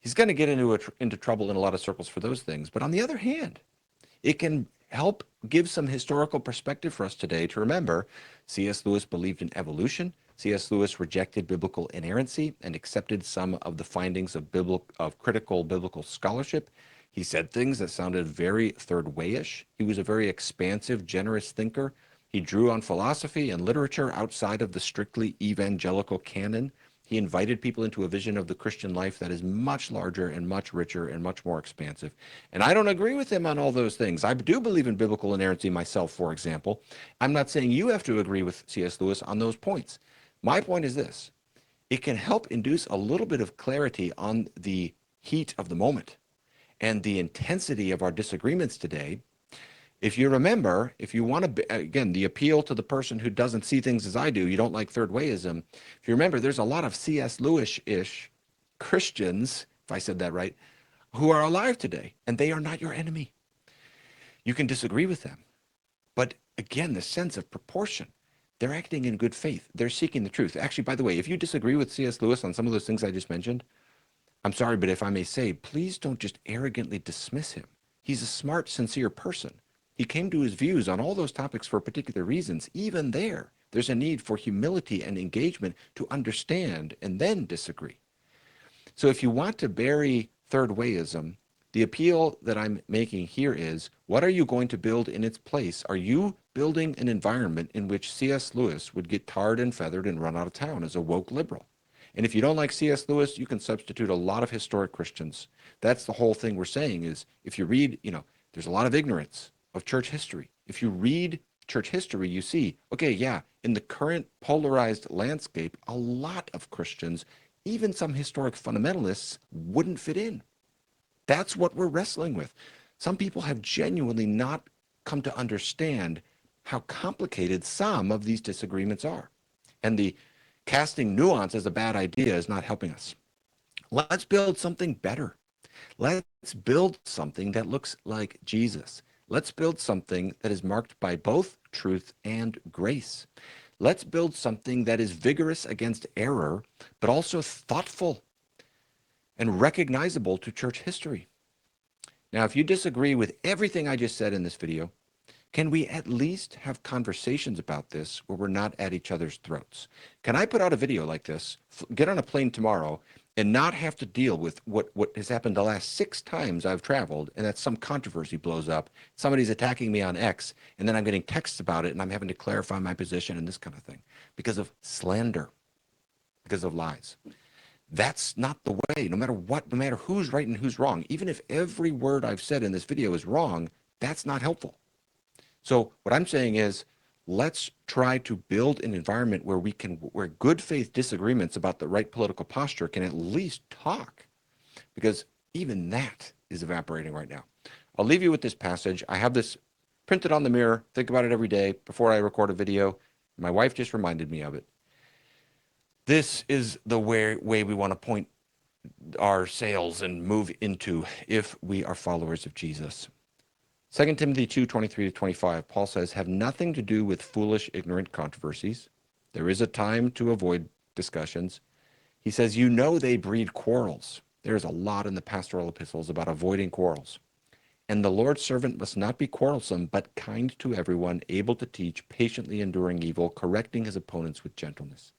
he's going to get into trouble in a lot of circles for those things. But on the other hand, it can help give some historical perspective for us today to remember C.S. Lewis believed in evolution. C.S. Lewis rejected biblical inerrancy and accepted some of the findings of critical biblical scholarship. He said things that sounded very third way-ish. He was a very expansive, generous thinker. He drew on philosophy and literature outside of the strictly evangelical canon. He invited people into a vision of the Christian life that is much larger and much richer and much more expansive. And I don't agree with him on all those things. I do believe in biblical inerrancy myself, for example. I'm not saying you have to agree with C.S. Lewis on those points. My point is this. It can help induce a little bit of clarity on the heat of the moment and the intensity of our disagreements today. If you remember, if you want to, again, the appeal to the person who doesn't see things as I do, you don't like third wayism. If you remember, there's a lot of C.S. Lewis-ish Christians, if I said that right, who are alive today, and they are not your enemy. You can disagree with them. But again, the sense of proportion, they're acting in good faith. They're seeking the truth. Actually, by the way, if you disagree with C.S. Lewis on some of those things I just mentioned, I'm sorry, but if I may say, please don't just arrogantly dismiss him. He's a smart, sincere person. He came to his views on all those topics for particular reasons. Even there's a need for humility and engagement to understand and then disagree. So if you want to bury third wayism, the appeal that I'm making here is, what are you going to build in its place? Are you building an environment in which C.S. Lewis would get tarred and feathered and run out of town as a woke liberal? And if you don't like C.S. Lewis, you can substitute a lot of historic Christians. That's the whole thing we're saying is, if you read, there's a lot of ignorance of church history. If you read church history, you see, okay, yeah, in the current polarized landscape, a lot of Christians, even some historic fundamentalists, wouldn't fit in. That's what we're wrestling with. Some people have genuinely not come to understand how complicated some of these disagreements are. And the casting nuance as a bad idea is not helping us. Let's build something better. Let's build something that looks like Jesus. Let's build something that is marked by both truth and grace. Let's build something that is vigorous against error, but also thoughtful and recognizable to church history. Now, if you disagree with everything I just said in this video, Can we at least have conversations about this where we're not at each other's throats? Can I put out a video like this, get on a plane tomorrow, and not have to deal with what has happened the last 6 times I've traveled, and that some controversy blows up, somebody's attacking me on X, and then I'm getting texts about it, and I'm having to clarify my position and this kind of thing because of slander, because of lies. That's not the way, no matter what, no matter who's right and who's wrong. Even if every word I've said in this video is wrong, that's not helpful. So what I'm saying is, let's try to build an environment where good faith disagreements about the right political posture can at least talk, because even that is evaporating right now. I'll leave you with this passage. I have this printed on the mirror, think about it every day before I record a video. My wife just reminded me of it. This is the way we want to point our sails and move into if we are followers of Jesus. 2 Timothy 2:23-25, Paul says, have nothing to do with foolish, ignorant controversies. There is a time to avoid discussions. He says, you know they breed quarrels. There's a lot in the pastoral epistles about avoiding quarrels. And the Lord's servant must not be quarrelsome, but kind to everyone, able to teach, patiently enduring evil, correcting his opponents with gentleness.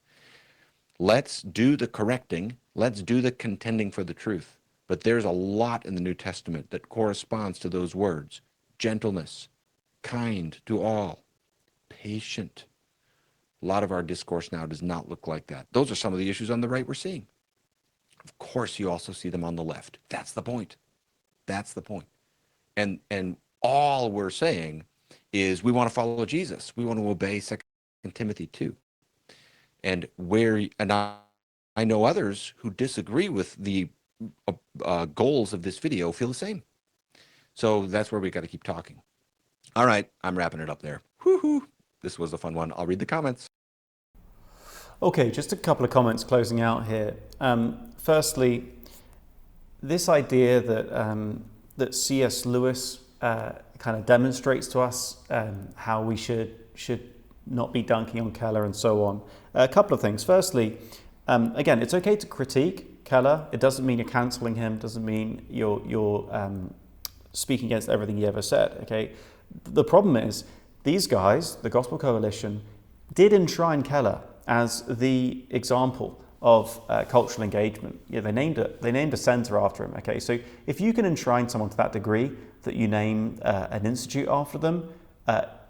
Let's do the correcting. Let's do the contending for the truth. But there's a lot in the New Testament that corresponds to those words. Gentleness, kind to all, patient. A lot of our discourse now does not look like that. Those are some of the issues on the right we're seeing. Of course, you also see them on the left. That's the point. That's the point. And all we're saying is we want to follow Jesus. We want to obey 2 Timothy 2. And I know others who disagree with the goals of this video feel the same. So that's where we got to keep talking. All right, I'm wrapping it up there. Woohoo! This was a fun one. I'll read the comments. Okay, just a couple of comments closing out here. Firstly, this idea that C.S. Lewis kind of demonstrates to us how we should not be dunking on Keller and so on. A couple of things. Firstly, again, it's okay to critique Keller. It doesn't mean you're cancelling him. Doesn't mean you're speaking against everything he ever said. Okay. The problem is these guys, the Gospel Coalition, did enshrine Keller as the example of cultural engagement. Yeah, they named a centre after him. Okay, so if you can enshrine someone to that degree that you name an institute after them,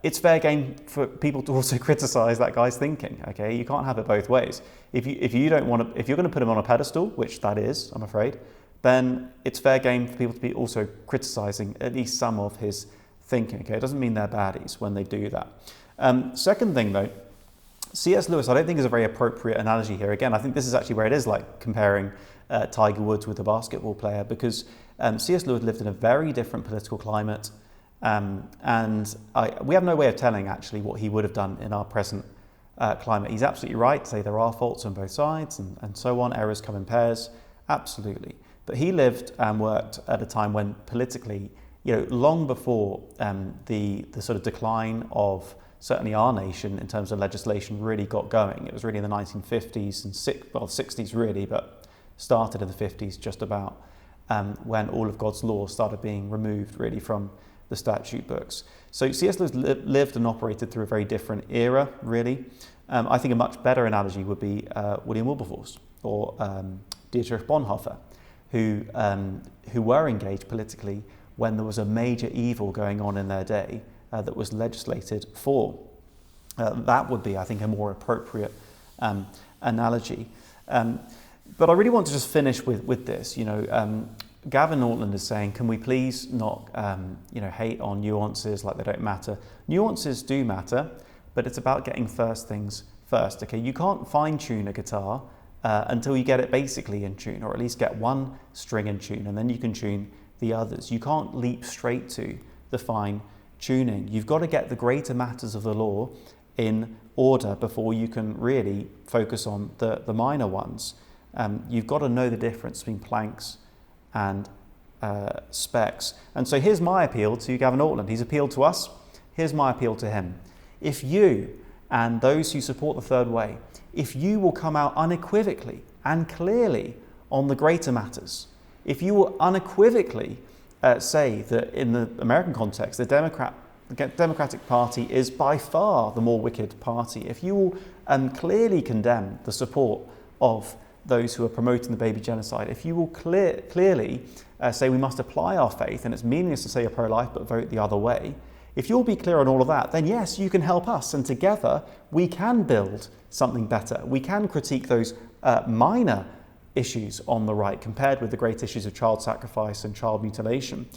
it's fair game for people to also criticise that guy's thinking. Okay, you can't have it both ways. If you're going to put him on a pedestal, which that is, I'm afraid, then it's fair game for people to be also criticising at least some of his thinking. Okay, it doesn't mean they're baddies when they do that. Second thing though, C.S. Lewis, I don't think is a very appropriate analogy here. Again, I think this is actually where it is like comparing Tiger Woods with a basketball player, because C.S. Lewis lived in a very different political climate, and we have no way of telling actually what he would have done in our present climate. He's absolutely right to say there are faults on both sides and so on, errors come in pairs, absolutely. But he lived and worked at a time when politically, long before the sort of decline of certainly our nation in terms of legislation really got going. It was really in the 1950s and 60s really, but started in the 50s just about when all of God's laws started being removed really from the statute books. So C.S. Lewis lived and operated through a very different era really. I think a much better analogy would be William Wilberforce or Dietrich Bonhoeffer, who were engaged politically when there was a major evil going on in their day that was legislated for. That would be, I think, a more appropriate analogy. But I really want to just finish with this. Gavin Ortlund is saying, can we please not hate on nuances like they don't matter? Nuances do matter, but it's about getting first things first. Okay, you can't fine-tune a guitar until you get it basically in tune, or at least get one string in tune, and then you can tune the others. You can't leap straight to the fine tuning. You've got to get the greater matters of the law in order before you can really focus on the minor ones. You've got to know the difference between planks and specs. And so here's my appeal to Gavin Ortlund. He's appealed to us. Here's my appeal to him. If you and those who support the third way, if you will come out unequivocally and clearly on the greater matters, if you will unequivocally say that in the American context, the Democrat The Democratic Party is by far the more wicked party. If you will clearly condemn the support of those who are promoting the baby genocide, if you will clearly say we must apply our faith, and it's meaningless to say you're pro-life but vote the other way, if you'll be clear on all of that, then yes, you can help us, and together we can build something better. We can critique those minor issues on the right compared with the great issues of child sacrifice and child mutilation.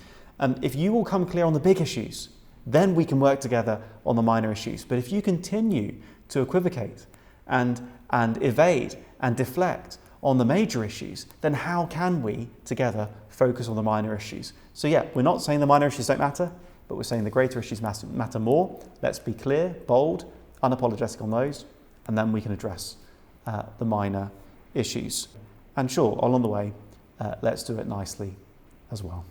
If you will come clear on the big issues, then we can work together on the minor issues. But if you continue to equivocate and evade and deflect on the major issues, then how can we together focus on the minor issues? So yeah, we're not saying the minor issues don't matter, but we're saying the greater issues matter more. Let's be clear, bold, unapologetic on those, and then we can address the minor issues. And sure, along the way, let's do it nicely as well.